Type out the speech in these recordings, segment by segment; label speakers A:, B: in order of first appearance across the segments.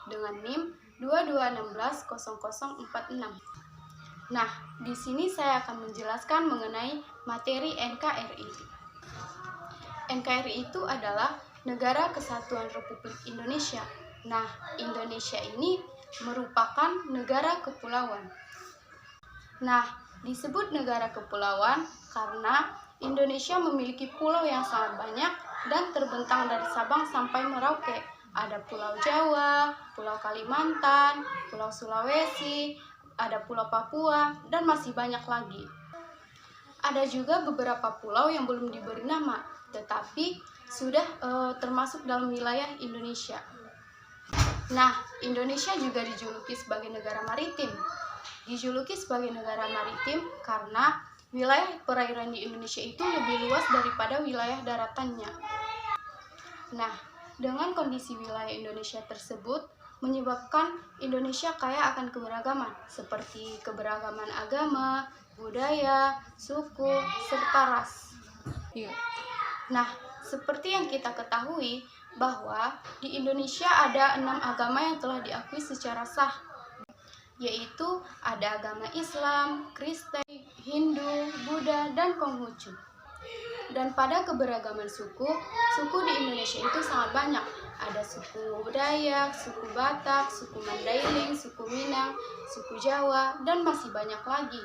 A: dengan NIM 22160046. Nah, di sini saya akan menjelaskan mengenai materi NKRI. NKRI itu adalah Negara Kesatuan Republik Indonesia. Nah, Indonesia ini merupakan negara kepulauan. Nah, disebut negara kepulauan karena Indonesia memiliki pulau yang sangat banyak dan terbentang dari Sabang sampai Merauke. Ada Pulau Jawa, Pulau Kalimantan, Pulau Sulawesi, ada Pulau Papua, dan masih banyak lagi. Ada juga beberapa pulau yang belum diberi nama, tetapi sudah termasuk dalam wilayah Indonesia. Nah, Indonesia juga dijuluki sebagai negara maritim. Dijuluki sebagai negara maritim karena wilayah perairan di Indonesia itu lebih luas daripada wilayah daratannya. Nah, dengan kondisi wilayah Indonesia tersebut menyebabkan Indonesia kaya akan keberagaman, seperti keberagaman agama, budaya, suku, serta ras. Nah, seperti yang kita ketahui bahwa di Indonesia ada 6 agama yang telah diakui secara sah, yaitu ada agama Islam, Kristen, Hindu, Buddha, dan Konghucu. Dan pada keberagaman suku di Indonesia itu sangat banyak. Ada suku Dayak, suku Batak, suku Mandailing, suku Minang, suku Jawa, dan masih banyak lagi.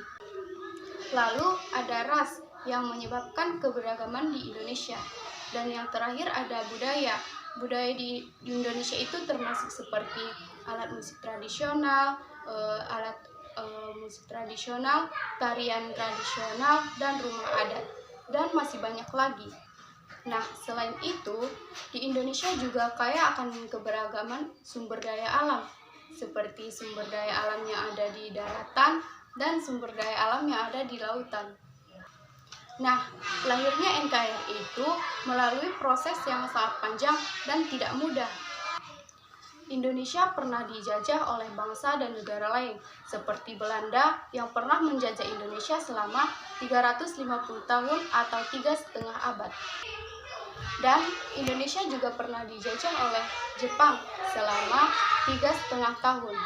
A: Lalu ada ras yang menyebabkan keberagaman di Indonesia. Dan yang terakhir ada budaya. Budaya di Indonesia itu termasuk seperti alat musik tradisional, tarian tradisional, dan rumah adat, dan masih banyak lagi. Nah, selain itu, di Indonesia juga kaya akan keberagaman sumber daya alam, seperti sumber daya alam yang ada di daratan dan sumber daya alam yang ada di lautan. Nah, lahirnya NKRI itu melalui proses yang sangat panjang dan tidak mudah. Indonesia pernah dijajah oleh bangsa dan negara lain, seperti Belanda yang pernah menjajah Indonesia selama 350 tahun atau 3,5 abad. Dan Indonesia juga pernah dijajah oleh Jepang selama 3,5 tahun.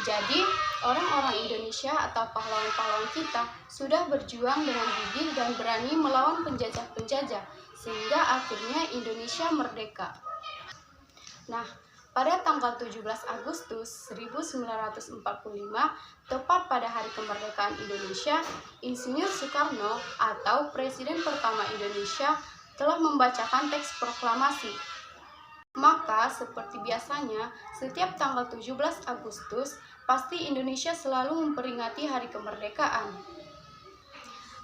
A: Jadi, orang-orang Indonesia atau pahlawan-pahlawan kita sudah berjuang dengan gigih dan berani melawan penjajah-penjajah, sehingga akhirnya Indonesia merdeka. Nah, pada tanggal 17 Agustus 1945, tepat pada hari kemerdekaan Indonesia, Insinyur Soekarno atau Presiden pertama Indonesia telah membacakan teks proklamasi. Maka, seperti biasanya, setiap tanggal 17 Agustus, pasti Indonesia selalu memperingati hari kemerdekaan.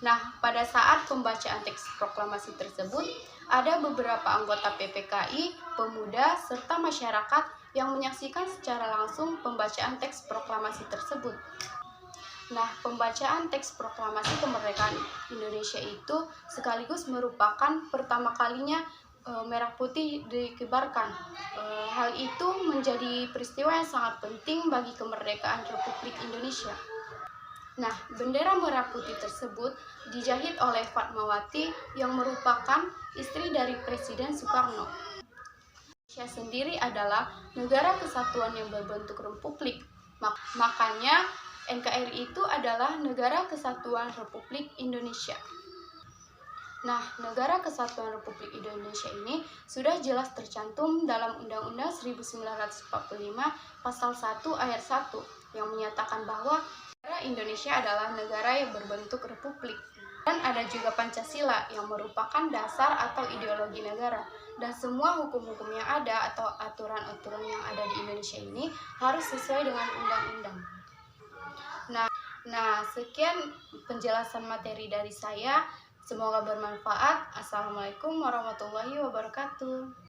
A: Nah, pada saat pembacaan teks proklamasi tersebut, ada beberapa anggota PPKI, pemuda, serta masyarakat yang menyaksikan secara langsung pembacaan teks proklamasi tersebut. Nah, pembacaan teks proklamasi kemerdekaan Indonesia itu sekaligus merupakan pertama kalinya merah putih dikibarkan. Hal itu menjadi peristiwa yang sangat penting bagi kemerdekaan Republik Indonesia. Nah, bendera merah putih tersebut dijahit oleh Fatmawati yang merupakan istri dari Presiden Soekarno. Indonesia sendiri adalah negara kesatuan yang berbentuk republik. Makanya NKRI itu adalah Negara Kesatuan Republik Indonesia. Nah, Negara Kesatuan Republik Indonesia ini sudah jelas tercantum dalam Undang-Undang 1945 Pasal 1 Ayat 1 yang menyatakan bahwa negara Indonesia adalah negara yang berbentuk republik. Dan ada juga Pancasila yang merupakan dasar atau ideologi negara. Dan semua hukum-hukum yang ada atau aturan-aturan yang ada di Indonesia ini harus sesuai dengan undang-undang. Nah, sekian penjelasan materi dari saya. Semoga bermanfaat. Assalamualaikum warahmatullahi wabarakatuh.